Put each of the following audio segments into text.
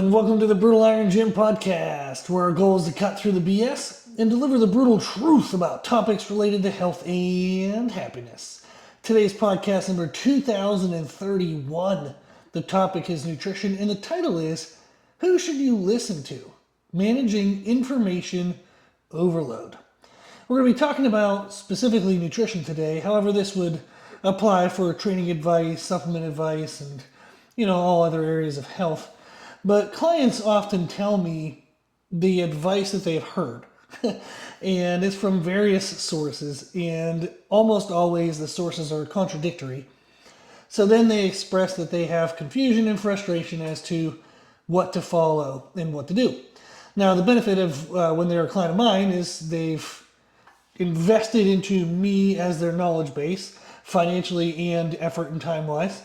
and welcome to the Brutal Iron Gym podcast, where our goal is to cut through the BS and deliver the brutal truth about topics related to health and happiness. Today's podcast number 2031. The topic is nutrition, and the title is, Who Should You Listen To? Managing Information Overload. We're going to be talking about specifically nutrition today. However, this would apply for training advice, supplement advice, and all other areas of health. But clients often tell me the advice that they've heard, and it's from various sources, and almost always the sources are contradictory. So then they express that they have confusion and frustration as to what to follow and what to do. Now, the benefit of when they're a client of mine is they've invested into me as their knowledge base, financially and effort and time-wise.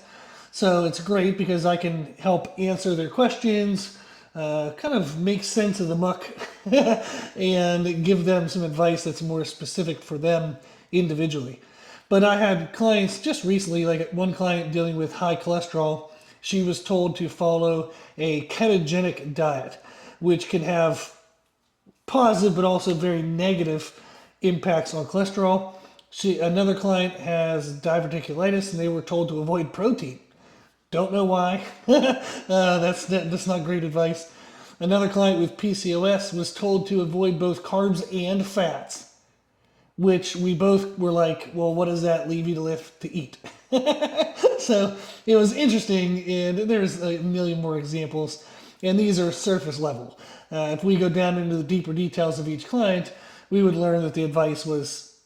So it's great because I can help answer their questions, kind of make sense of the muck, and give them some advice that's more specific for them individually. But I had clients just recently, like one client dealing with high cholesterol. She was told to follow a ketogenic diet, which can have positive but also very negative impacts on cholesterol. Another client has diverticulitis, and they were told to avoid protein. Don't know why. That's not great advice. Another client with PCOS was told to avoid both carbs and fats, which we both were like, well, what does that leave you to eat? So it was interesting, and there's a million more examples, and these are surface level. If we go down into the deeper details of each client, we would learn that the advice was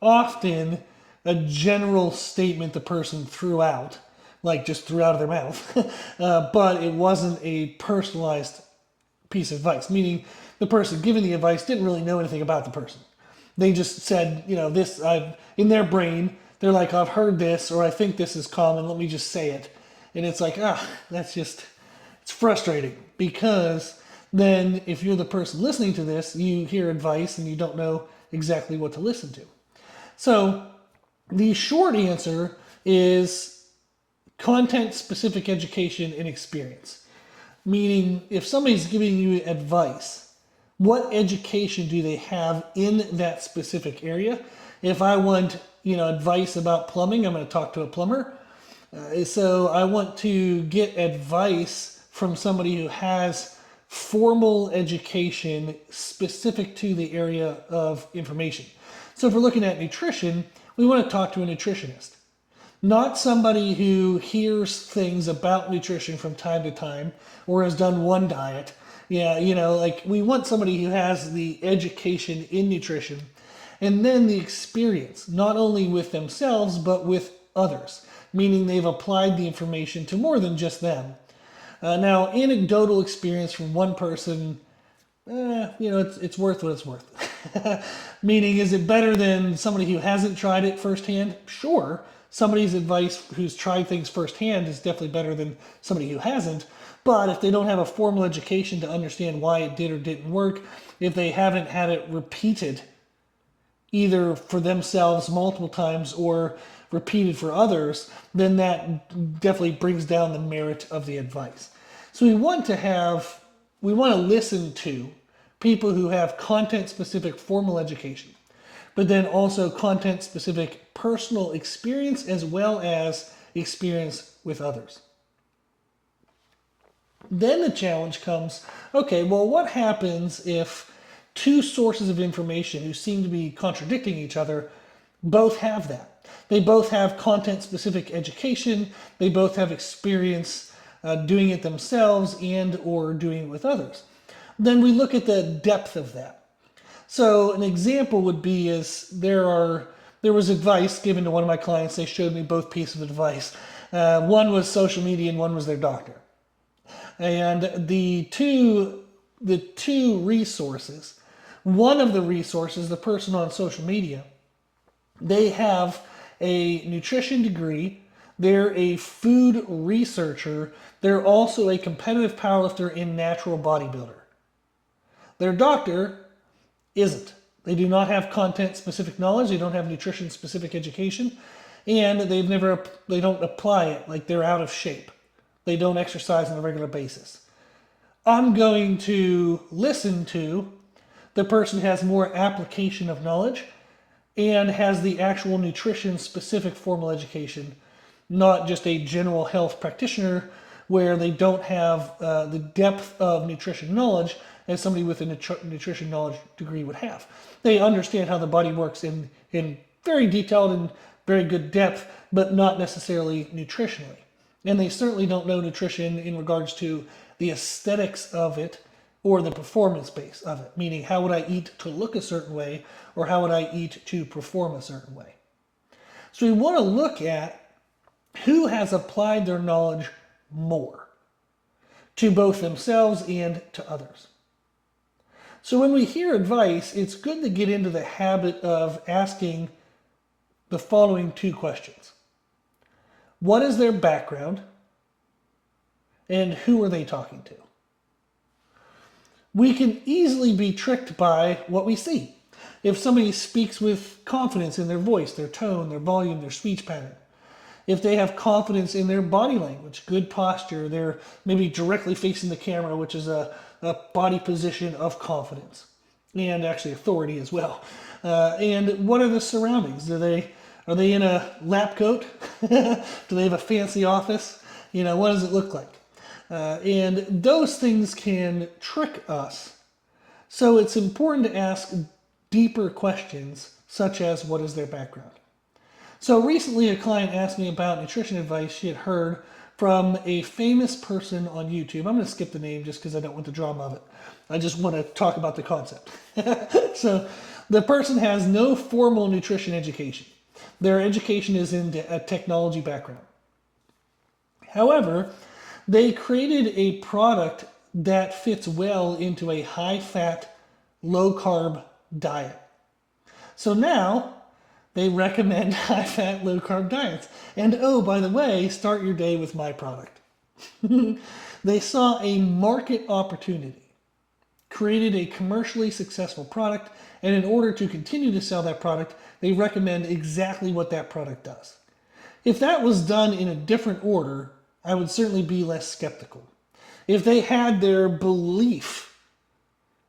often a general statement the person threw out, like just threw out of their mouth, but it wasn't a personalized piece of advice, meaning the person giving the advice didn't really know anything about the person. They just said, this, in their brain, they're like, I've heard this, or I think this is common, let me just say it. And it's like, it's frustrating, because then if you're the person listening to this, you hear advice and you don't know exactly what to listen to. So the short answer is content-specific education and experience. Meaning, if somebody's giving you advice, what education do they have in that specific area? If I want, advice about plumbing, I'm going to talk to a plumber. So I want to get advice from somebody who has formal education specific to the area of information. So if we're looking at nutrition, we want to talk to a nutritionist. Not somebody who hears things about nutrition from time to time or has done one diet. We want somebody who has the education in nutrition and then the experience, not only with themselves, but with others, meaning they've applied the information to more than just them. Now, anecdotal experience from one person, it's worth what it's worth. Meaning, is it better than somebody who hasn't tried it firsthand? Sure. Somebody's advice who's tried things firsthand is definitely better than somebody who hasn't. But if they don't have a formal education to understand why it did or didn't work, if they haven't had it repeated either for themselves multiple times or repeated for others, then that definitely brings down the merit of the advice. So we want to listen to people who have content-specific formal education, but then also content-specific personal experience as well as experience with others. Then the challenge comes, okay, well, what happens if two sources of information who seem to be contradicting each other both have that? They both have content-specific education, they both have experience doing it themselves and or doing it with others. Then we look at the depth of that. So an example would be there was advice given to one of my clients. They showed me both pieces of advice. One was social media and one was their doctor. And the two resources, one of the resources, the person on social media, they have a nutrition degree, they're a food researcher, they're also a competitive powerlifter and natural bodybuilder. Their doctor isn't. They do not have content-specific knowledge. They don't have nutrition-specific education, and they don't apply it. Like, they're out of shape. They don't exercise on a regular basis. I'm going to listen to the person who has more application of knowledge and has the actual nutrition specific formal education, not just a general health practitioner where they don't have the depth of nutrition knowledge as somebody with a nutrition knowledge degree would have. They understand how the body works in very detailed and very good depth, but not necessarily nutritionally. And they certainly don't know nutrition in regards to the aesthetics of it or the performance base of it, meaning how would I eat to look a certain way or how would I eat to perform a certain way. So we want to look at who has applied their knowledge more to both themselves and to others. So when we hear advice, it's good to get into the habit of asking the following two questions. What is their background? And who are they talking to? We can easily be tricked by what we see. If somebody speaks with confidence in their voice, their tone, their volume, their speech pattern, if they have confidence in their body language, good posture, they're maybe directly facing the camera, which is a body position of confidence and actually authority as well. And what are the surroundings? Are they in a lab coat? Do they have a fancy office? What does it look like? And those things can trick us. So it's important to ask deeper questions, such as what is their background? So recently a client asked me about nutrition advice she had heard from a famous person on YouTube. I'm going to skip the name just because I don't want the drama of it. I just want to talk about the concept. So the person has no formal nutrition education. Their education is in a technology background. However, they created a product that fits well into a high-fat, low-carb diet. So now they recommend high-fat, low-carb diets. And oh, by the way, start your day with my product. They saw a market opportunity, created a commercially successful product, and in order to continue to sell that product, they recommend exactly what that product does. If that was done in a different order, I would certainly be less skeptical. If they had their belief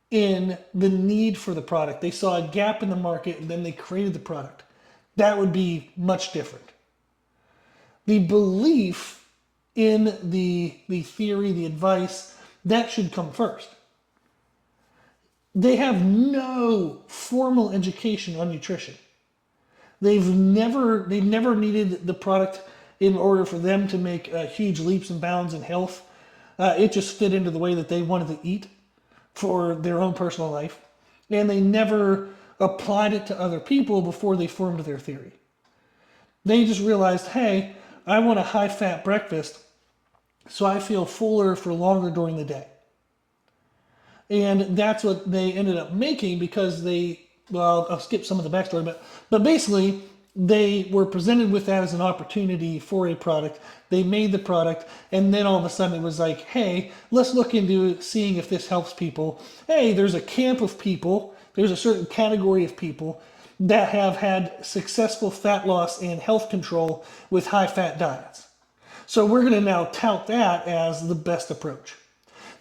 in the need for the product, they saw a gap in the market and then they created the product, that would be much different. The belief in the theory, the advice, that should come first. They have no formal education on nutrition. They've never needed the product in order for them to make huge leaps and bounds in health. It just fit into the way that they wanted to eat for their own personal life. And they never applied it to other people before they formed their theory. They just realized, hey, I want a high-fat breakfast so I feel fuller for longer during the day. And that's what they ended up making because I'll skip some of the backstory, but basically they were presented with that as an opportunity for a product. They made the product, and then all of a sudden it was like, hey, let's look into seeing if this helps people. Hey, there's a camp of people, there's a certain category of people that have had successful fat loss and health control with high-fat diets. So we're going to now tout that as the best approach.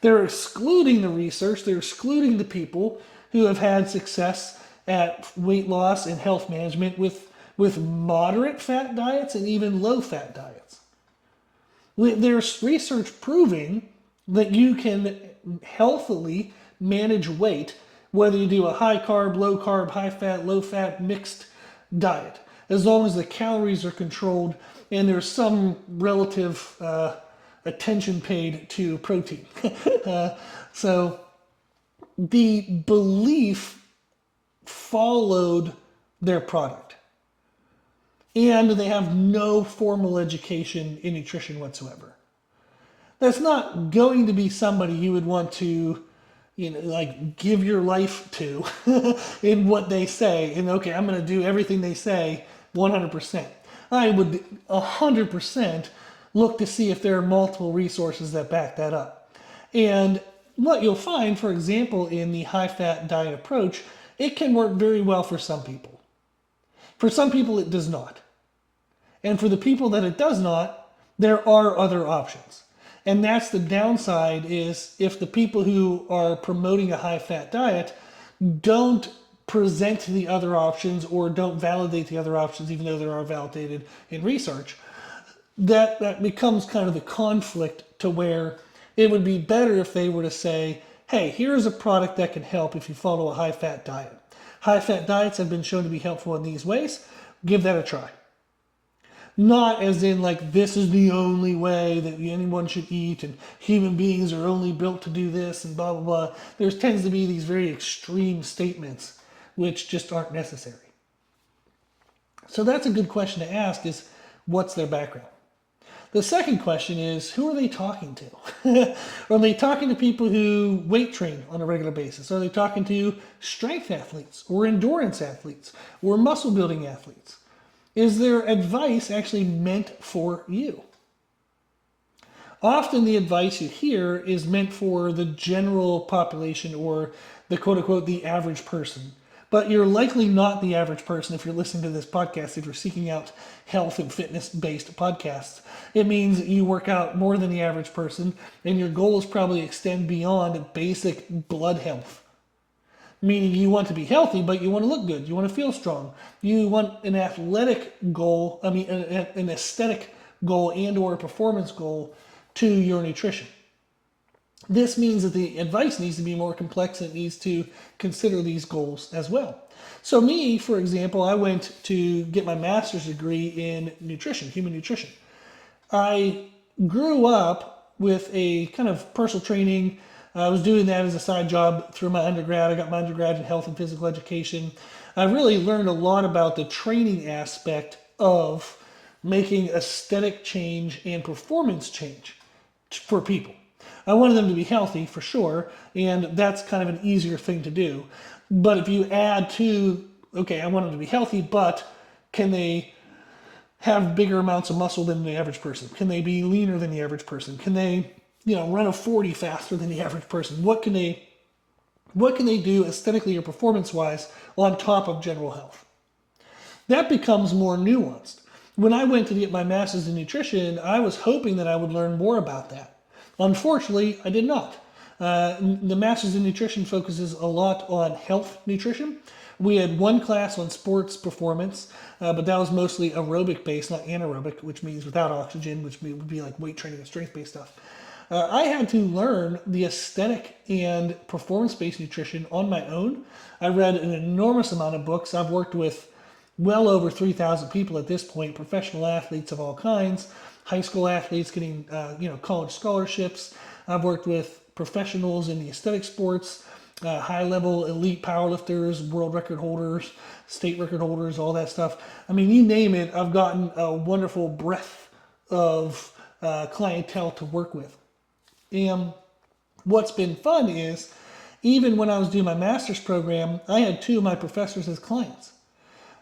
They're excluding the research, they're excluding the people who have had success at weight loss and health management with moderate fat diets and even low fat diets. There's research proving that you can healthily manage weight whether you do a high carb, low carb, high fat, low fat mixed diet, as long as the calories are controlled and there's some relative attention paid to protein. So the belief followed their product. And they have no formal education in nutrition whatsoever. That's not going to be somebody you would want to, give your life to in what they say. And okay, I'm going to do everything they say 100%. I would 100% look to see if there are multiple resources that back that up. And what you'll find, for example, in the high-fat diet approach, it can work very well for some people. For some people, it does not. And for the people that it does not, there are other options. And that's the downside, is if the people who are promoting a high-fat diet don't present the other options or don't validate the other options, even though they are validated in research, that becomes kind of the conflict, to where it would be better if they were to say, hey, here's a product that can help if you follow a high-fat diet. High-fat diets have been shown to be helpful in these ways. Give that a try. Not as in like, this is the only way that anyone should eat and human beings are only built to do this and blah, blah, blah. There tends to be these very extreme statements which just aren't necessary. So that's a good question to ask, is what's their background? The second question is, who are they talking to? Are they talking to people who weight train on a regular basis? Are they talking to strength athletes or endurance athletes or muscle building athletes? Is their advice actually meant for you? Often the advice you hear is meant for the general population, or the quote unquote the average person. But you're likely not the average person if you're listening to this podcast, if you're seeking out health and fitness-based podcasts. It means you work out more than the average person, and your goals probably extend beyond basic blood health. Meaning you want to be healthy, but you want to look good. You want to feel strong. You want an athletic goal, an aesthetic goal and or a performance goal to your nutrition. This means that the advice needs to be more complex, and it needs to consider these goals as well. So me, for example, I went to get my master's degree in nutrition, human nutrition. I grew up with a kind of personal training. I was doing that as a side job through my undergrad. I got my undergrad in health and physical education. I really learned a lot about the training aspect of making aesthetic change and performance change for people. I wanted them to be healthy for sure, and that's kind of an easier thing to do. But if you add to, okay, I want them to be healthy, but can they have bigger amounts of muscle than the average person? Can they be leaner than the average person? Can they, run a 40 faster than the average person? What can they do aesthetically or performance-wise on top of general health? That becomes more nuanced. When I went to get my master's in nutrition, I was hoping that I would learn more about that. Unfortunately, I did not. The master's in nutrition focuses a lot on health nutrition. We had one class on sports performance, but that was mostly aerobic based, not anaerobic, which means without oxygen, which would be like weight training and strength based stuff. I had to learn the aesthetic and performance-based nutrition on my own. I read an enormous amount of books. I've worked with well over 3,000 people at this point, professional athletes of all kinds, high school athletes getting college scholarships. I've worked with professionals in the aesthetic sports, high-level elite powerlifters, world record holders, state record holders, all that stuff. I mean, you name it, I've gotten a wonderful breadth of clientele to work with. And what's been fun is, even when I was doing my master's program, I had two of my professors as clients.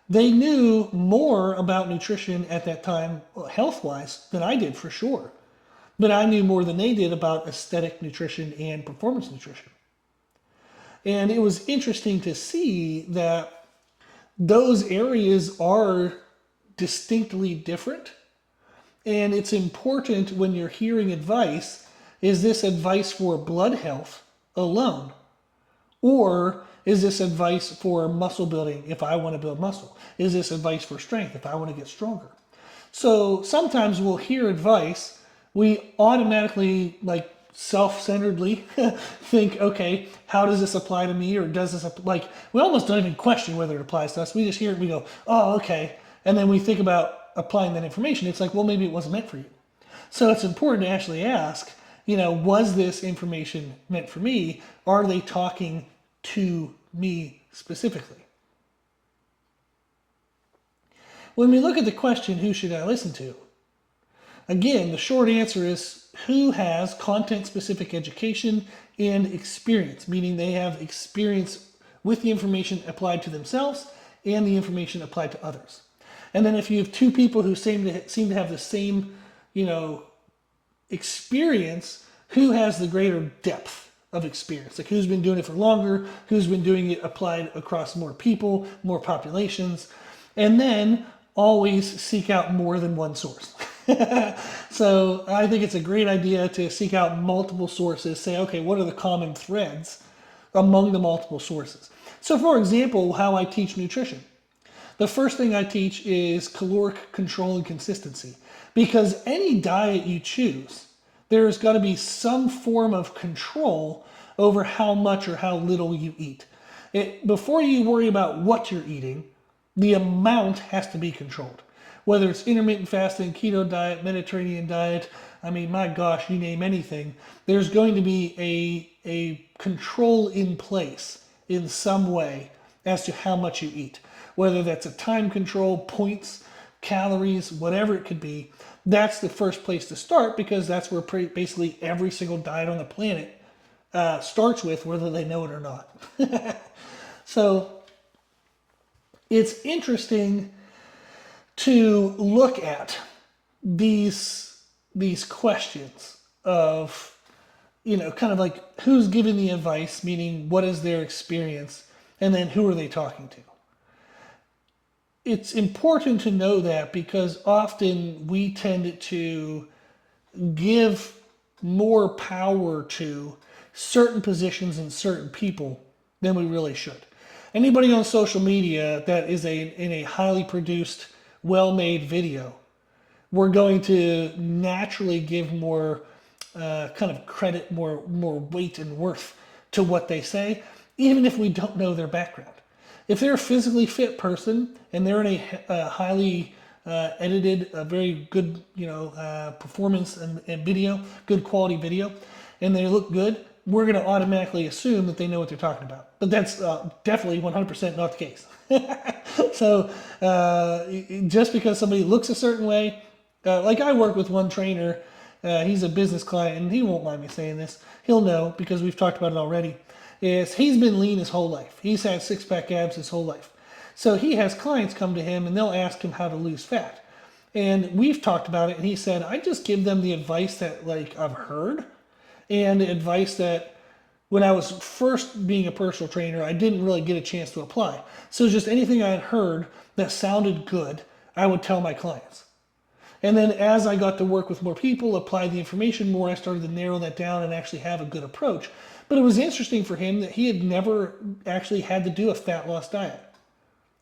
They knew more about nutrition at that time, health-wise, than I did for sure. But I knew more than they did about aesthetic nutrition and performance nutrition. And it was interesting to see that those areas are distinctly different. And it's important when you're hearing advice, is this advice for blood health alone? Or is this advice for muscle building if I want to build muscle? Is this advice for strength if I want to get stronger? So sometimes we'll hear advice, we automatically self-centeredly think, okay, how does this apply to me? Or does this, we almost don't even question whether it applies to us. We just hear it and we go, oh, okay. And then we think about applying that information. It's like, well, maybe it wasn't meant for you. So it's important to actually ask, was this information meant for me? Are they talking to me specifically? When we look at the question, who should I listen to? Again, the short answer is who has content-specific education and experience, meaning they have experience with the information applied to themselves and the information applied to others. And then if you have two people who seem to have the same, experience, who has the greater depth of experience? Like, who's been doing it for longer, who's been doing it applied across more people, more populations, and then always seek out more than one source. So I think it's a great idea to seek out multiple sources, say, okay, what are the common threads among the multiple sources? So for example, how I teach nutrition. The first thing I teach is caloric control and consistency, because any diet you choose, there's got to be some form of control over how much or how little you eat. Before you worry about what you're eating, the amount has to be controlled. Whether it's intermittent fasting, keto diet, Mediterranean diet, I mean, my gosh, you name anything, there's going to be a control in place in some way as to how much you eat. Whether that's a time control, points, calories, whatever it could be, that's the first place to start, because that's where basically every single diet on the planet starts with, whether they know it or not. So it's interesting to look at these questions of, kind of like who's giving the advice, meaning what is their experience, and then who are they talking to. It's important to know that, because often we tend to give more power to certain positions and certain people than we really should. Anybody on social media that is in a highly produced, well-made video, we're going to naturally give more kind of credit, more weight and worth to what they say, even if we don't know their background. If they're a physically fit person and they're in a highly edited, a very good, performance and video, good quality video, and they look good, we're going to automatically assume that they know what they're talking about. But that's definitely 100% not the case. So just because somebody looks a certain way, like I work with one trainer, he's a business client, and he won't mind me saying this. He'll know because we've talked about it already. Is he's been lean his whole life. He's had six-pack abs his whole life. So he has clients come to him and they'll ask him how to lose fat. And we've talked about it, and he said, I just give them the advice that I've heard, and the advice that when I was first being a personal trainer, I didn't really get a chance to apply. So just anything I had heard that sounded good, I would tell my clients. And then as I got to work with more people, apply the information more, I started to narrow that down and actually have a good approach. But it was interesting for him that he had never actually had to do a fat loss diet.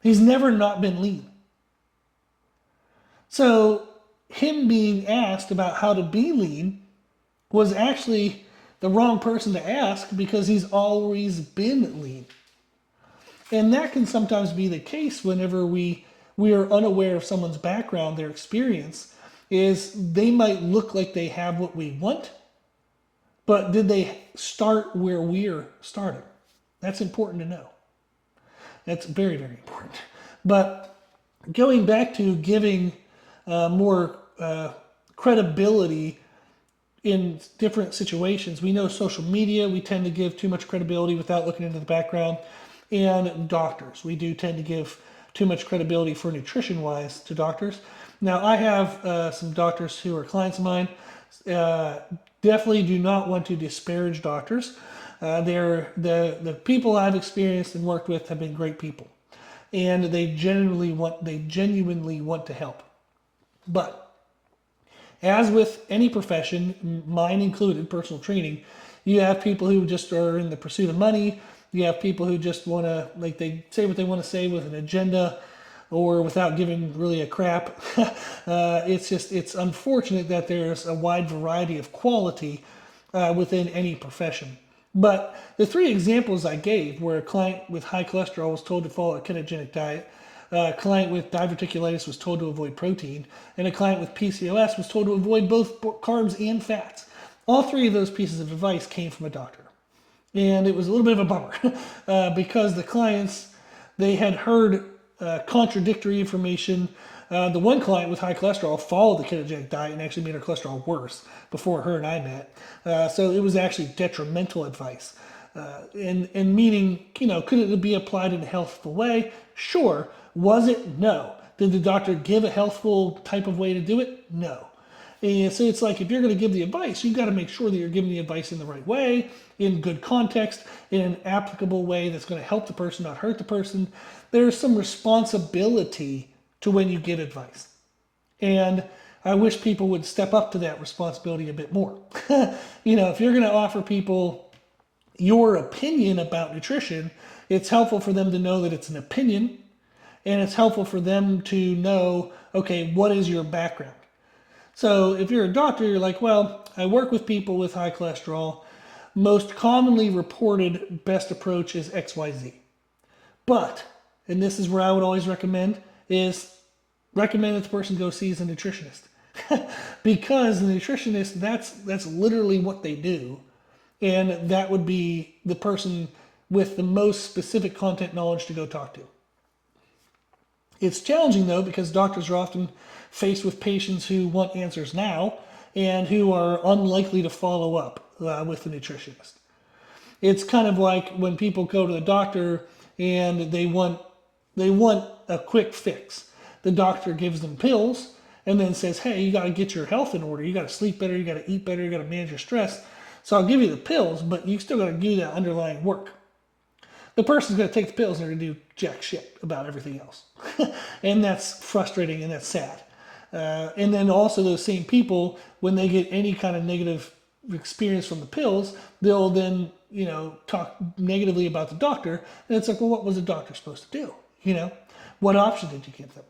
He's never not been lean. So him being asked about how to be lean was actually the wrong person to ask, because he's always been lean. And that can sometimes be the case whenever we are unaware of someone's background, their experience, is they might look like they have what we want, but did they start where we're starting? That's important to know. That's very, very important. But going back to giving more credibility in different situations, we know social media, we tend to give too much credibility without looking into the background. And doctors, we do tend to give too much credibility for nutrition-wise to doctors. Now, I have some doctors who are clients of mine. Definitely do not want to disparage doctors. The people I've experienced and worked with have been great people, and they genuinely want to help. But as with any profession, mine included, personal training, you have people who just are in the pursuit of money. You have people who just want to, they say what they want to say with an agenda or without giving really a crap. It's unfortunate that there's a wide variety of quality within any profession. But the three examples I gave, where a client with high cholesterol was told to follow a ketogenic diet, a client with diverticulitis was told to avoid protein, and a client with PCOS was told to avoid both carbs and fats. All three of those pieces of advice came from a doctor. And it was a little bit of a bummer because the clients, they had heard contradictory information. The one client with high cholesterol followed the ketogenic diet and actually made her cholesterol worse before her and I met. So it was actually detrimental advice. And meaning, could it be applied in a healthful way? Sure. Was it? No. Did the doctor give a healthful type of way to do it? No. And so it's like, if you're going to give the advice, you've got to make sure that you're giving the advice in the right way, in good context, in an applicable way that's going to help the person, not hurt the person. There's some responsibility to when you give advice. And I wish people would step up to that responsibility a bit more. If you're going to offer people your opinion about nutrition, it's helpful for them to know that it's an opinion, and it's helpful for them to know, okay, what is your background? So if you're a doctor, you're like, well, I work with people with high cholesterol. Most commonly reported best approach is XYZ. But, and this is where I would always recommend, is recommend that the person go see a nutritionist. Because the nutritionist, that's literally what they do. And that would be the person with the most specific content knowledge to go talk to. It's challenging though, because doctors are often faced with patients who want answers now and who are unlikely to follow up with the nutritionist. It's kind of like when people go to the doctor and they want a quick fix. The doctor gives them pills and then says, hey, you got to get your health in order. You got to sleep better. You got to eat better. You got to manage your stress. So I'll give you the pills, but you still got to do that underlying work. The person's going to take the pills and they're going to do jack shit about everything else. And that's frustrating and that's sad. And then also those same people, when they get any kind of negative experience from the pills, they'll then, talk negatively about the doctor. And it's like, well, what was the doctor supposed to do? What option did you give them?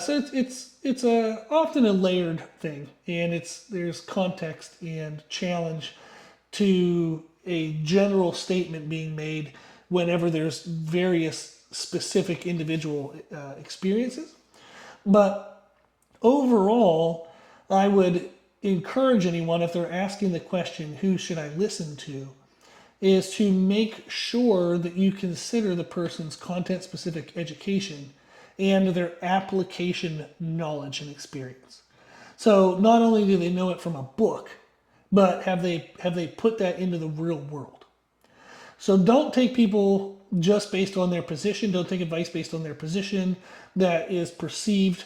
So it's often a layered thing, and there's context and challenge to a general statement being made whenever there's various specific individual experiences. But overall, I would encourage anyone, if they're asking the question, who should I listen to, is to make sure that you consider the person's content-specific education and their application knowledge and experience. So not only do they know it from a book, but have they put that into the real world. So don't take people just based on their position. Don't take advice based on their position that is perceived,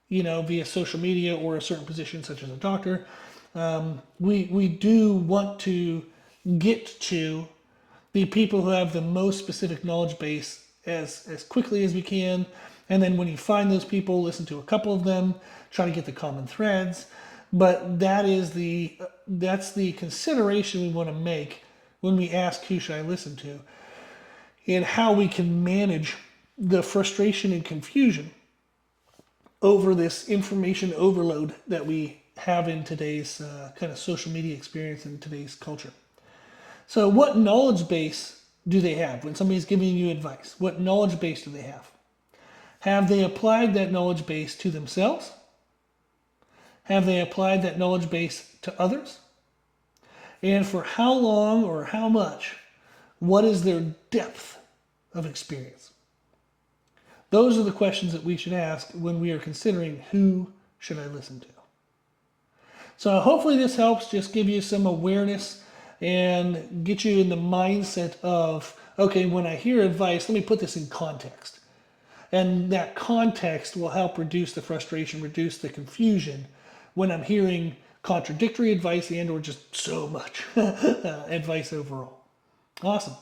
via social media or a certain position such as a doctor. We do want to get to the people who have the most specific knowledge base as quickly as we can. And then when you find those people, listen to a couple of them, try to get the common threads. But that's the consideration we want to make when we ask who should I listen to, and how we can manage the frustration and confusion over this information overload that we have in today's kind of social media experience in today's culture. So what knowledge base do they have when somebody's giving you advice? What knowledge base do they have? Have they applied that knowledge base to themselves? Have they applied that knowledge base to others? And for how long or how much? What is their depth of experience? Those are the questions that we should ask when we are considering who should I listen to. So hopefully this helps just give you some awareness and get you in the mindset of, okay, when I hear advice, let me put this in context. And that context will help reduce the frustration, reduce the confusion when I'm hearing contradictory advice and or just so much advice overall. Awesome.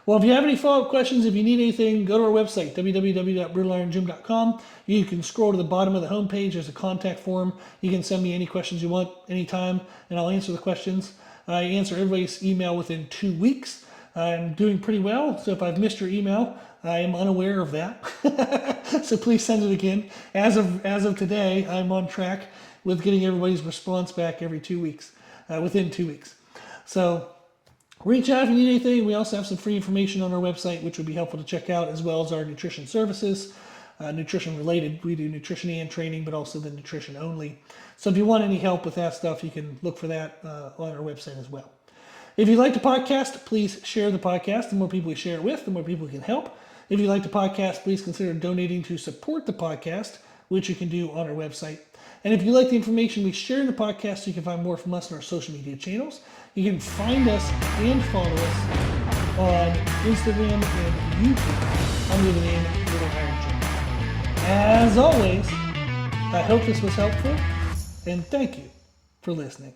Well, if you have any follow-up questions, if you need anything, go to our website, www.brutalirongym.com. You can scroll to the bottom of the homepage. There's a contact form. You can send me any questions you want anytime, and I'll answer the questions. I answer everybody's email within 2 weeks. I'm doing pretty well, so if I've missed your email, I am unaware of that. So please send it again. As of today, I'm on track with getting everybody's response back every 2 weeks, within 2 weeks. So reach out if you need anything. We also have some free information on our website, which would be helpful to check out, as well as our nutrition services, nutrition related. We do nutrition and training, but also the nutrition only. So if you want any help with that stuff, you can look for that on our website as well. If you like the podcast, please share the podcast. The more people we share it with, the more people we can help. If you like the podcast, please consider donating to support the podcast, which you can do on our website. And if you like the information we share in the podcast, you can find more from us on our social media channels. You can find us and follow us on Instagram and YouTube under the name Brutal Iron Gym. As always, I hope this was helpful, and thank you for listening.